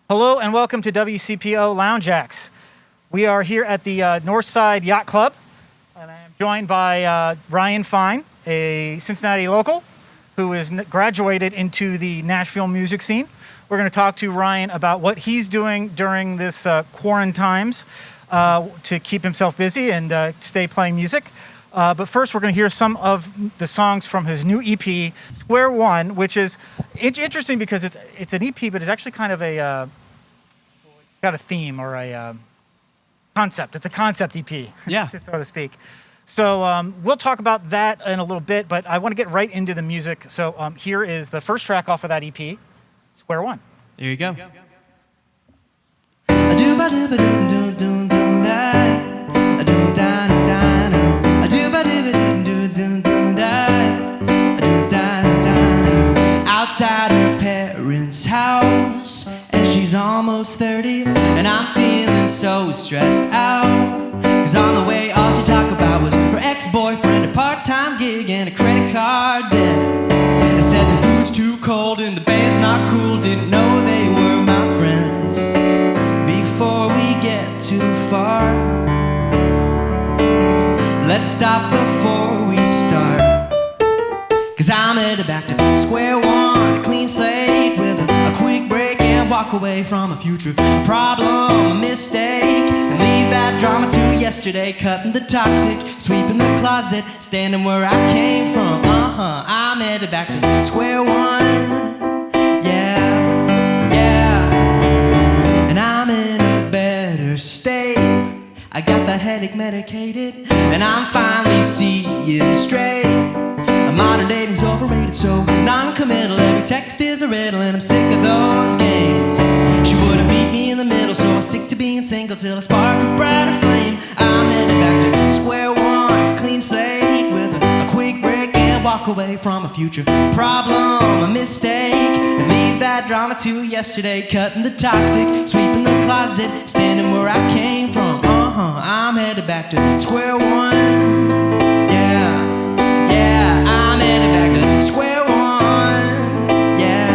Hello and welcome to WCPO Lounge Acts. We are here at the Northside Yacht Club, and I am joined by Ryan Fine, a Cincinnati local who is graduated into the Nashville music scene. We're going to talk to Ryan about what he's doing during this quarantines to keep himself busy and stay playing music. But first, we're going to hear some of the songs from his new EP, Square One, which is interesting because it's an EP, but it's actually kind of it's got a theme or a concept. It's a concept EP, yeah, so to speak. So we'll talk about that in a little bit, but I want to get right into the music. So here is the first track off of that EP, Square One. There you go. Outside her parents' house, and she's almost 30, and I'm feeling so stressed out. Cause on the way all she talked about was her ex-boyfriend, a part-time gig, and a credit card debt. And said the food's too cold and the band's not cool. Didn't know they were my friends before we get too far. Let's stop before we start, cause I'm headed back to square one, a clean slate with a quick break and walk away from a future problem, a mistake, and leave that drama to yesterday. Cutting the toxic, sweeping the closet, standing where I came from. I'm headed back to square one, yeah, yeah. And I'm in a better state. I got that headache medicated, and I'm finally seeing straight. Modern dating's overrated, so non-committal. Every text is a riddle, and I'm sick of those games. She wouldn't meet me in the middle, so I'll stick to being single till I spark a brighter flame. I'm headed back to square one, clean slate, with a quick break and walk away from a future problem, a mistake, and leave that drama to yesterday. Cutting the toxic, sweeping the closet, standing where I came from. I'm headed back to square one, yeah, yeah. I'm headed back to square one, yeah,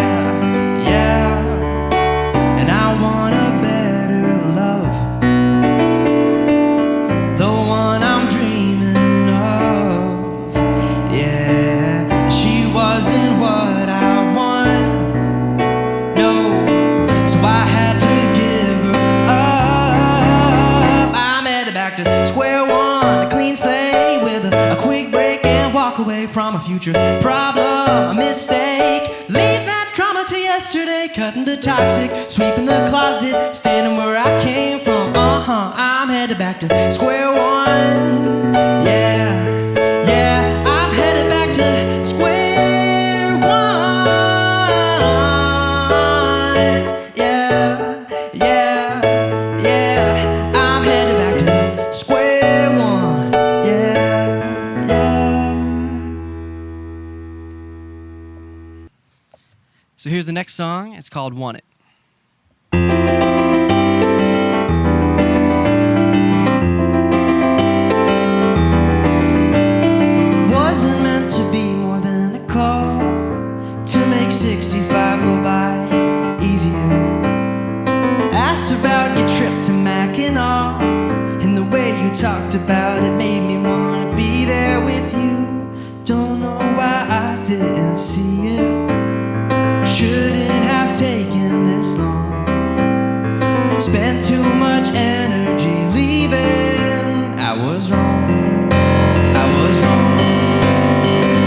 yeah. And I want a better love, the one I'm dreaming of, yeah. She wasn't what I want, no, so I had to give her up. I'm headed back to square one, a clean slate with a quick break and walk away from a future problem, a mistake, leave that drama to yesterday. Cutting the toxic, sweeping the closet, standing where I came from. I'm headed back to square one, yeah, yeah. I'm headed back to square one, yeah, yeah, yeah. I'm headed back to square one, yeah, yeah. So here's the next song. It's called Want It. Wasn't meant to be more than a call to make 65 go by easier. Asked about your trip to Mackinac, and the way you talked about it made me wanna be there with you. Don't know why I didn't see it. Shouldn't have taken this long. Spent too much energy leaving. I was wrong, I was wrong.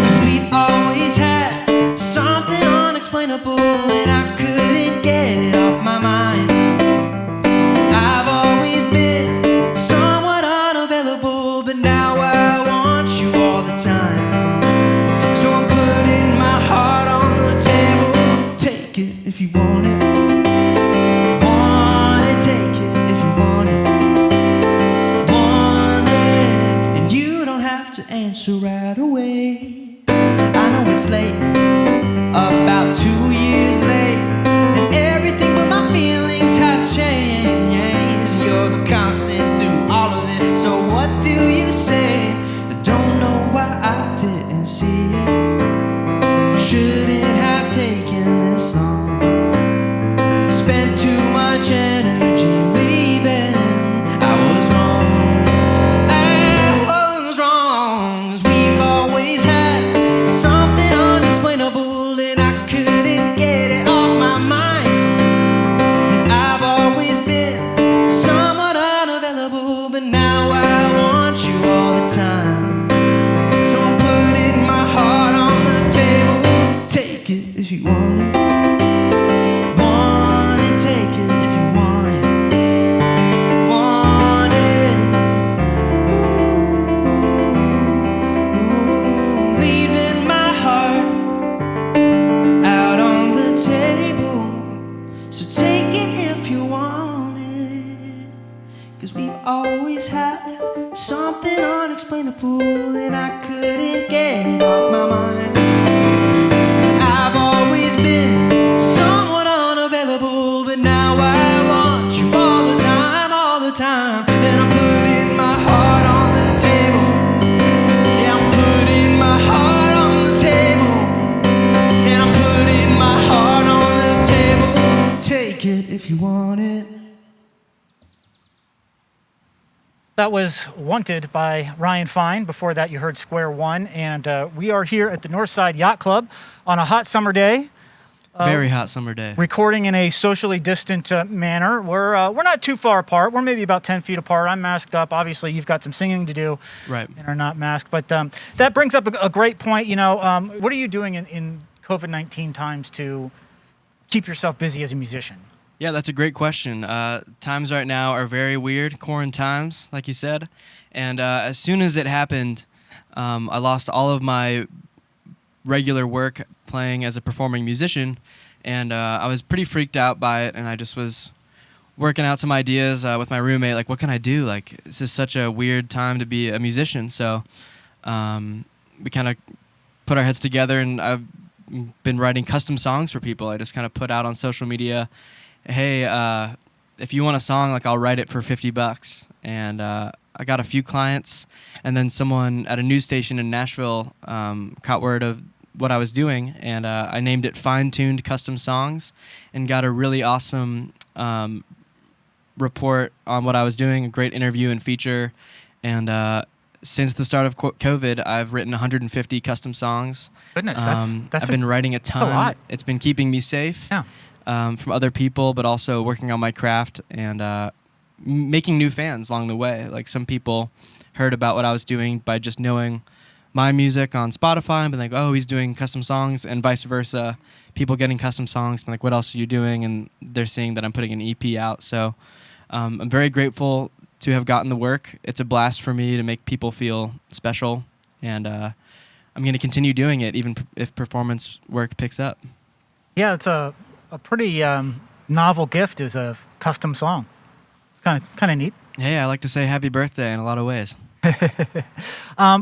Cause we've always had something unexplainable, and I couldn't get it off my mind. I've always been somewhat unavailable, but now I spent too much energy leaving. I was wrong. I was wrong. 'Cause we've always had something unexplainable, and I couldn't get it off my mind. And I've always been somewhat unavailable, but now I want you all the time. So I'm putting my heart on the table. Take it if you want it. Want it, take it if you want it. Want it. Ooh, ooh. Leaving my heart out on the table. So take it if you want it. 'Cause we've always had something unexplainable, and I couldn't get it off my mind. I've always been somewhat unavailable, but now I want you all the time, all the time. And I'm putting my heart on the table. Yeah, I'm putting my heart on the table. And I'm putting my heart on the table. Take it if you want it. That was Wanted by Ryan Fine. Before that, you heard Square One. And we are here at the Northside Yacht Club on a hot summer day, Very hot summer day. recording in a socially distant manner. We're not too far apart. We're maybe about 10 feet apart. I'm masked up. Obviously, you've got some singing to do Right. and are not masked. But that brings up a great point. You know, what are you doing in COVID-19 times to keep yourself busy as a musician? Yeah, that's a great question. Times right now are very weird, quarantine times, like you said. And as soon as it happened, I lost all of my regular work playing as a performing musician, and I was pretty freaked out by it, and I just was working out some ideas with my roommate, like, what can I do? Like, this is such a weird time to be a musician, so we kind of put our heads together, and I've been writing custom songs for people. I just kind of put out on social media, hey, if you want a song, like, I'll write it for $50. And I got a few clients, and then someone at a news station in Nashville caught word of what I was doing, and I named it Fine-Tuned Custom Songs, and got a really awesome report on what I was doing, a great interview and feature. And since the start of COVID, I've written 150 custom songs. Goodness, that's I've been writing a ton. lot. It's been keeping me safe. Yeah. From other people, but also working on my craft and making new fans along the way. Like, some people heard about what I was doing by just knowing my music on Spotify and been like, oh, he's doing custom songs, and vice versa. People getting custom songs, been like, what else are you doing? And they're seeing that I'm putting an EP out. So I'm very grateful to have gotten the work. It's a blast for me to make people feel special, and I'm going to continue doing it even if performance work picks up. Yeah, it's a pretty novel gift is a custom song. It's kind of neat. Hey, I like to say happy birthday in a lot of ways.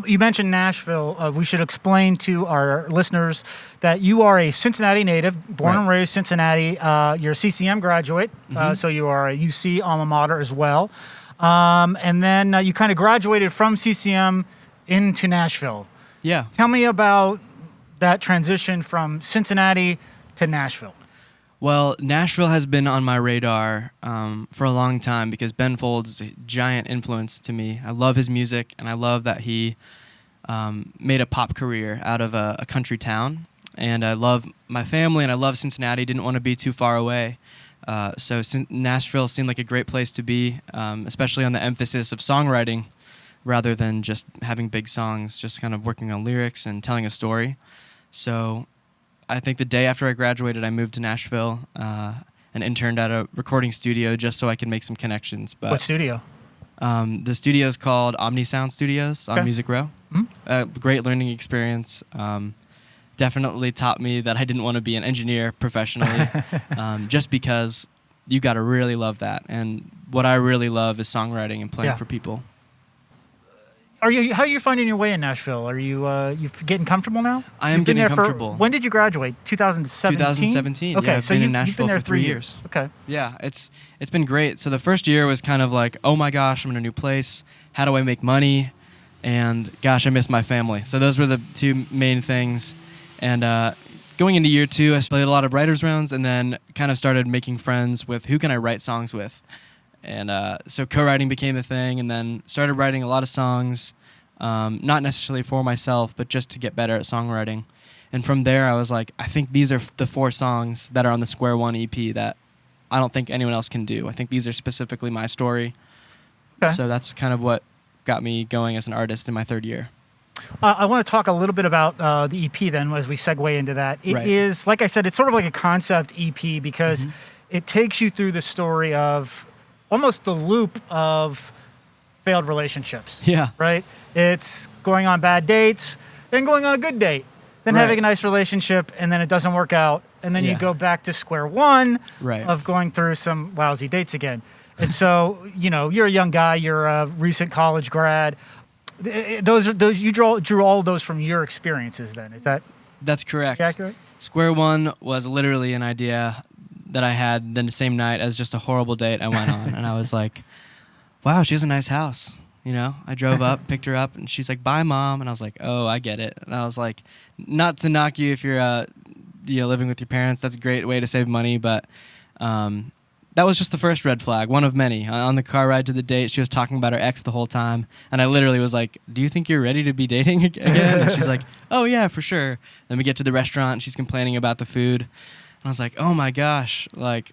You mentioned Nashville. We should explain to our listeners that you are a Cincinnati native, born and raised Cincinnati. You're a CCM graduate, so you are a UC alma mater as well. And then you kind of graduated from CCM into Nashville. Yeah. Tell me about that transition from Cincinnati to Nashville. Well, Nashville has been on my radar for a long time because Ben Folds is a giant influence to me. I love his music, and I love that he made a pop career out of a country town. And I love my family, and I love Cincinnati. Didn't want to be too far away. So Nashville seemed like a great place to be, especially on the emphasis of songwriting rather than just having big songs, just kind of working on lyrics and telling a story. So I think the day after I graduated, I moved to Nashville and interned at a recording studio just so I could make some connections. But What studio? the studio is called Omni Sound Studios on Okay. Music Row. Great learning experience. Definitely taught me that I didn't want to be an engineer professionally, just because you got to really love that. And what I really love is songwriting and playing Yeah. for people. How are you finding your way in Nashville? Are you getting comfortable now? I am You've been getting there comfortable. When did you graduate? 2017? 2017. Okay, Yeah, I've so been in you've Nashville been there for 3 years. Okay. Yeah, it's been great. So the first year was kind of like, oh my gosh, I'm in a new place. How do I make money? And gosh, I miss my family. So those were the two main things. And going into year 2, I played a lot of writers rounds and then kind of started making friends with who can I write songs with. And so co-writing became a thing, and then started writing a lot of songs, not necessarily for myself, but just to get better at songwriting. And from there, I was like, I think these are the 4 songs that are on the Square One EP that I don't think anyone else can do. I think these are specifically my story. Okay. So that's kind of what got me going as an artist in my 3rd year. I want to talk a little bit about the EP then as we segue into that. It is, like I said, it's sort of like a concept EP because it takes you through the story of almost the loop of failed relationships. Yeah. Right? It's going on bad dates, then going on a good date, then having a nice relationship, and then it doesn't work out. And then you go back to square one of going through some lousy dates again. And so, you're a young guy, you're a recent college grad. Those you drew all of those from your experiences then. That's correct. Accurate? Square One was literally an idea that I had the same night as just a horrible date I went on. And I was like, wow, she has a nice house. I drove up, picked her up, and she's like, bye, Mom. And I was like, oh, I get it. And I was like, not to knock you if you're living with your parents. That's a great way to save money. But that was just the first red flag, one of many. On the car ride to the date, she was talking about her ex the whole time. And I literally was like, do you think you're ready to be dating again? And she's like, oh, yeah, for sure. Then we get to the restaurant, and she's complaining about the food. And I was like, oh, my gosh, like,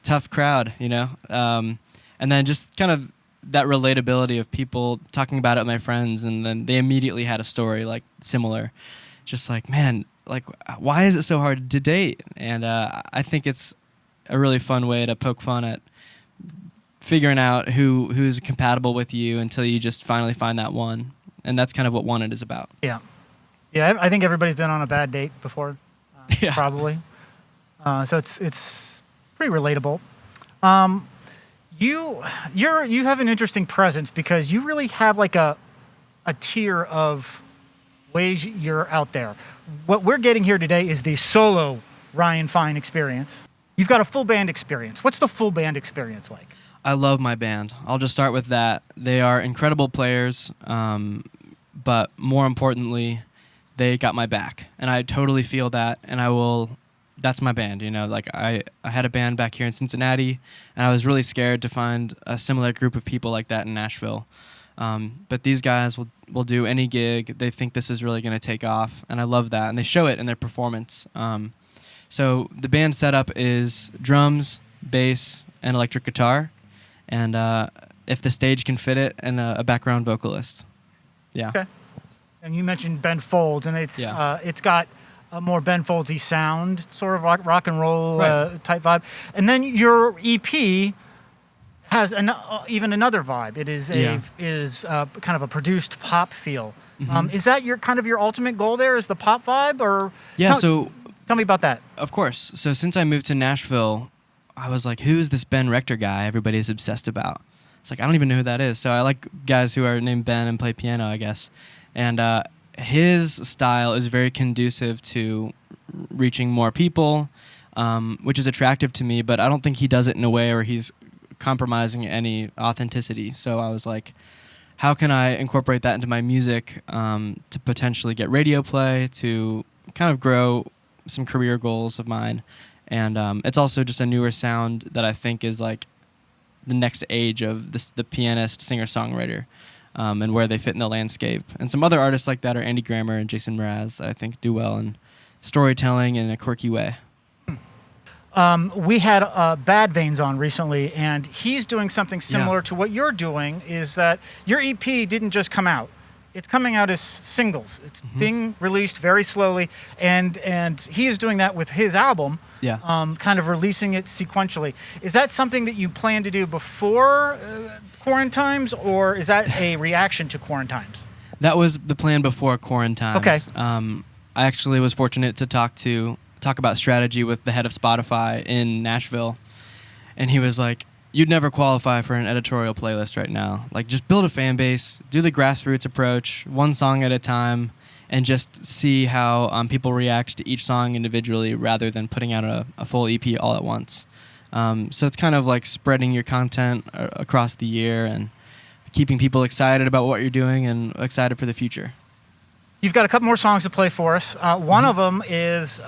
tough crowd, And then just kind of that relatability of people talking about it with my friends, and then they immediately had a story, like, similar. Just like, man, like, why is it so hard to date? And I think it's a really fun way to poke fun at figuring out who's compatible with you until you just finally find that one. And that's kind of what Wanted is about. Yeah. Yeah, I think everybody's been on a bad date before, probably. So it's pretty relatable. You have an interesting presence because you really have like a tier of ways you're out there. What we're getting here today is the solo Ryan Fine experience. You've got a full band experience. What's the full band experience like? I love my band. I'll just start with that. They are incredible players, but more importantly, they got my back. And I totally feel that, and that's my band, Like, I had a band back here in Cincinnati, and I was really scared to find a similar group of people like that in Nashville. But these guys will do any gig. They think this is really going to take off, and I love that. And they show it in their performance. So the band setup is drums, bass, and electric guitar, and if the stage can fit it, and a background vocalist. Yeah. Okay. And you mentioned Ben Folds, and it's got a more Ben Foldsy sound, sort of rock and roll type vibe. And then your EP has even another vibe. It is kind of a produced pop feel. Is that your ultimate goal there? Is the pop vibe, or tell me about that. Of course. So since I moved to Nashville, I was like, who's this Ben Rector guy everybody's obsessed about? It's like, I don't even know who that is. So I like guys who are named Ben and play piano, I guess. And his style is very conducive to reaching more people, which is attractive to me, but I don't think he does it in a way where he's compromising any authenticity. So I was like, how can I incorporate that into my music to potentially get radio play, to kind of grow some career goals of mine. And it's also just a newer sound that I think is like the next age of the pianist, singer-songwriter, and where they fit in the landscape. And some other artists like that are Andy Grammer and Jason Mraz, I think, do well in storytelling in a quirky way. We had Bad Veins on recently, and he's doing something similar to what you're doing, is that your EP didn't just come out. It's coming out as singles. It's being released very slowly, and he is doing that with his album, kind of releasing it sequentially. Is that something that you plan to do before Quarantimes, or is that a reaction to Quarantimes? That was the plan before Quarantimes. Okay. I actually was fortunate to talk about strategy with the head of Spotify in Nashville, and he was like, you'd never qualify for an editorial playlist right now. Like, just build a fan base, do the grassroots approach, one song at a time, and just see how people react to each song individually rather than putting out a full EP all at once. So it's kind of like spreading your content across the year and keeping people excited about what you're doing and excited for the future. you've got a couple more songs to play for us. One of them is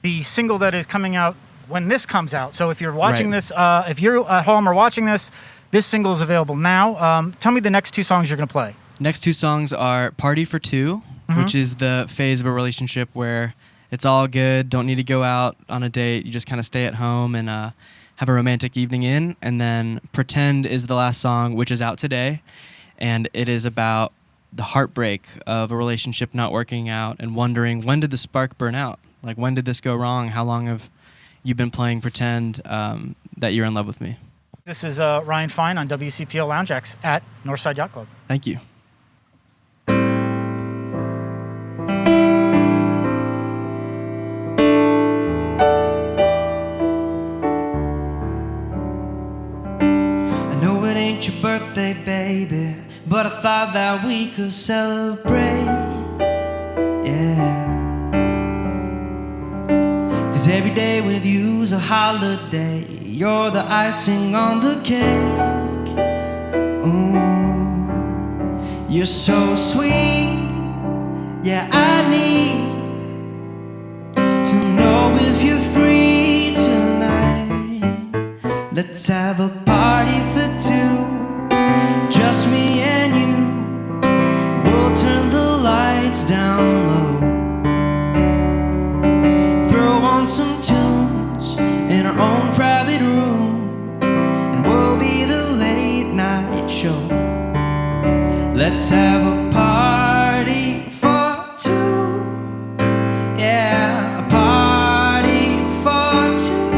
the single that is coming out when this comes out. So if you're watching Right. this, if you're at home or watching this, this single is available now. Tell me the next two songs you're going to play. Next two songs are Party for Two, which is the phase of a relationship where it's all good, don't need to go out on a date, you just kind of stay at home and have a romantic evening in. And then Pretend is the last song, which is out today, and it is about the heartbreak of a relationship not working out and wondering, when did the spark burn out? Like, when did this go wrong? How long have you been playing pretend that you're in love with me? This is Ryan Fine on WCPO Lounge Acts at Northside Yacht Club. Thank you. I know it ain't your birthday, baby, but I thought that we could celebrate. Yeah. 'Cause every day with you's a holiday. You're the icing on the cake. Ooh, you're so sweet. Yeah, I need to know if you're free tonight. Let's have a party for two, just me and you. We'll turn the lights down low, throw on some tunes in our own private room, and we'll be the late night show. Let's have a party for two. Yeah, a party for two.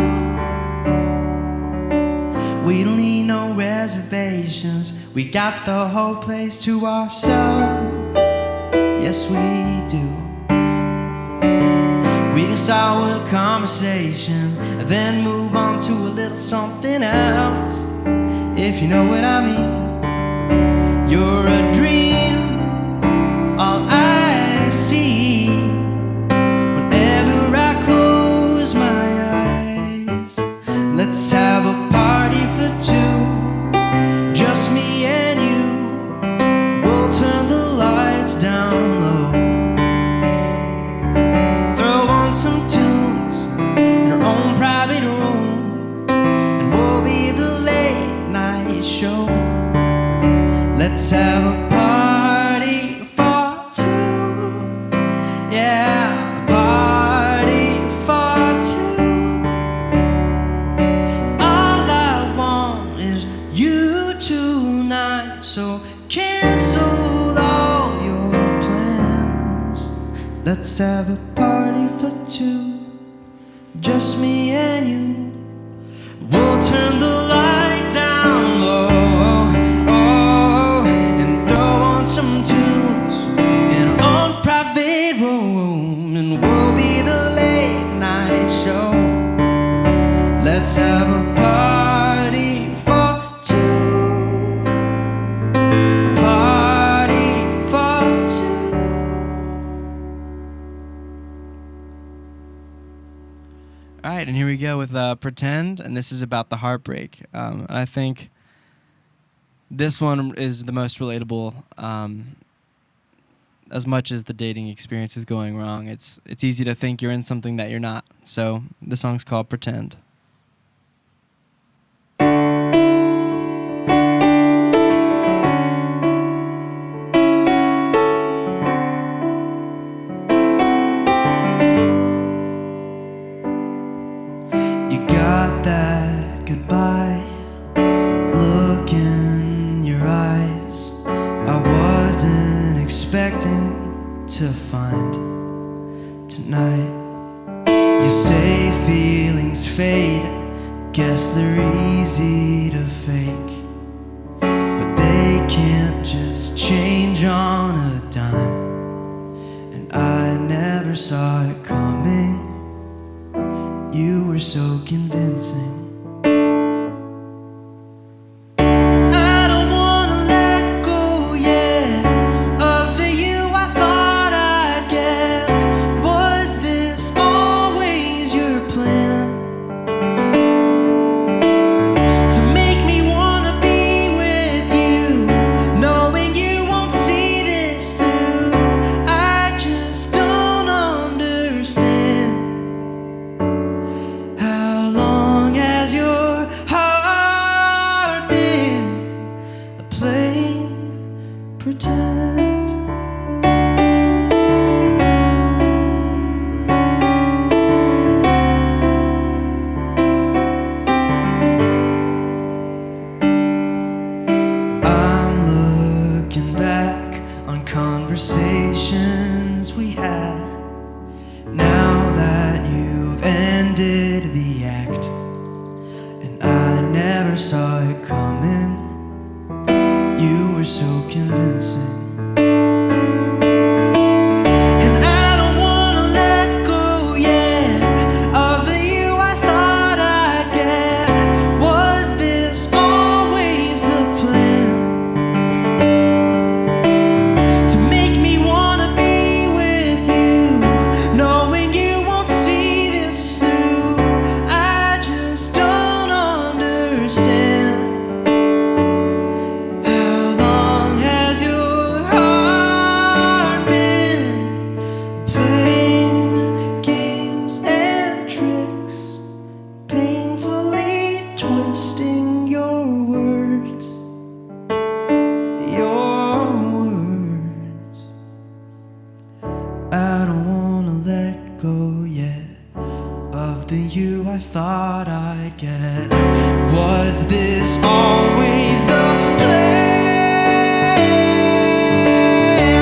We don't need no reservations, we got the whole place to ourselves. Yes, we do. We can start with a conversation and then move on to a little something else, if you know what I mean. You're a dream, all I see whenever I close my eyes. Let's have a party for two, just me and you. We'll turn the lights down low, throw on some tunes in our own private room, and we'll be the late night show. Let's have a party for two. Yeah, a party for two. All I want is you tonight, so cancel all your plans. Let's have a party for two, just me and you. We'll turn the lights down low, and throw on some tunes in our own private room, and we'll be the late night show. Let's have a party for two, a party for two. All right, and here we go with Pretend, and this is about the heartbreak. I think this one is the most relatable. As much as the dating experience is going wrong, it's easy to think you're in something that you're not. So the song's called Pretend. You got that goodbye look in your eyes. I wasn't expecting to find tonight. You say feelings fade, guess they're easy to fake, but they can't just change on a dime. And I never saw it coming. You were so convincing. I don't wanna let go yet of the you I thought I'd get. Was this always your plan? To make me wanna be with you, knowing you won't see this through. never saw it coming. You were so convincing. And I don't wanna let go yet of the you I thought I'd get. Was this always the plan? To make me wanna be with you, knowing you won't see this through. I just don't understand. How long has your heart been playing games and tricks, painfully twisting your words? Your words. I don't wanna let go yet of the you I thought I'd get. Was this always the plan?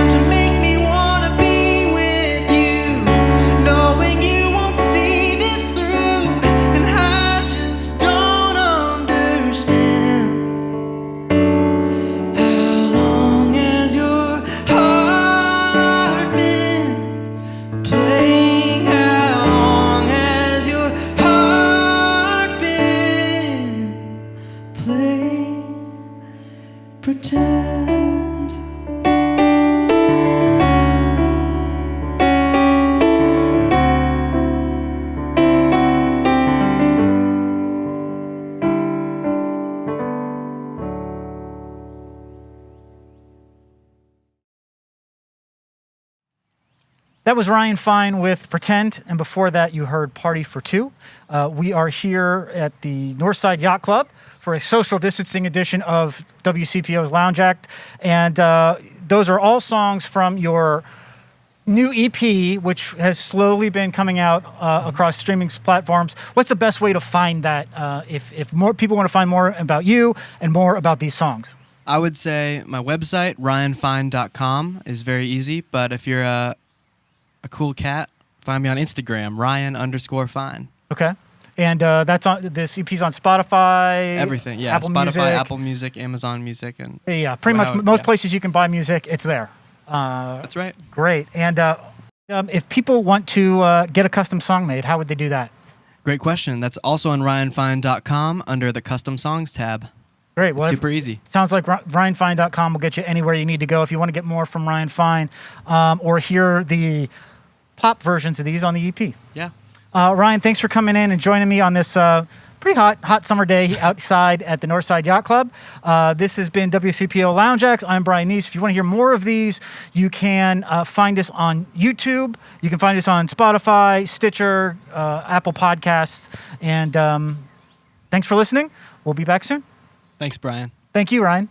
To make me wanna be with you, knowing you won't see this through. And I just don't understand. How long has your heart been playing? How long has your heart been playing pretend? That was Ryan Fine with Pretend, and before that you heard Party for Two. We are here at the Northside Yacht Club for a social distancing edition of WCPO's Lounge Act, and those are all songs from your new EP, which has slowly been coming out across streaming platforms. What's the best way to find that if more people want to find more about you and more about these songs? I would say my website, ryanfine.com, is very easy, but if you're a cool cat, find me on Instagram, Ryan_fine. Okay. And that's on this EP's on Spotify, Everything, yeah. Apple Spotify, Music. Apple Music, Amazon Music, and Yeah, pretty much most places you can buy music, it's there. That's right. Great. And if people want to get a custom song made, how would they do that? Great question. That's also on ryanfine.com under the custom songs tab. Great. Well, Super easy. Sounds like ryanfine.com will get you anywhere you need to go if you want to get more from Ryan Fine or hear the pop versions of these on the EP. Yeah. Ryan, thanks for coming in and joining me on this pretty hot summer day outside at the Northside Yacht Club. This has been WCPO Lounge Acts. I'm Brian Neese. If you want to hear more of these, you can find us on YouTube. You can find us on Spotify, Stitcher, Apple Podcasts. And thanks for listening. We'll be back soon. Thanks, Brian. Thank you, Ryan.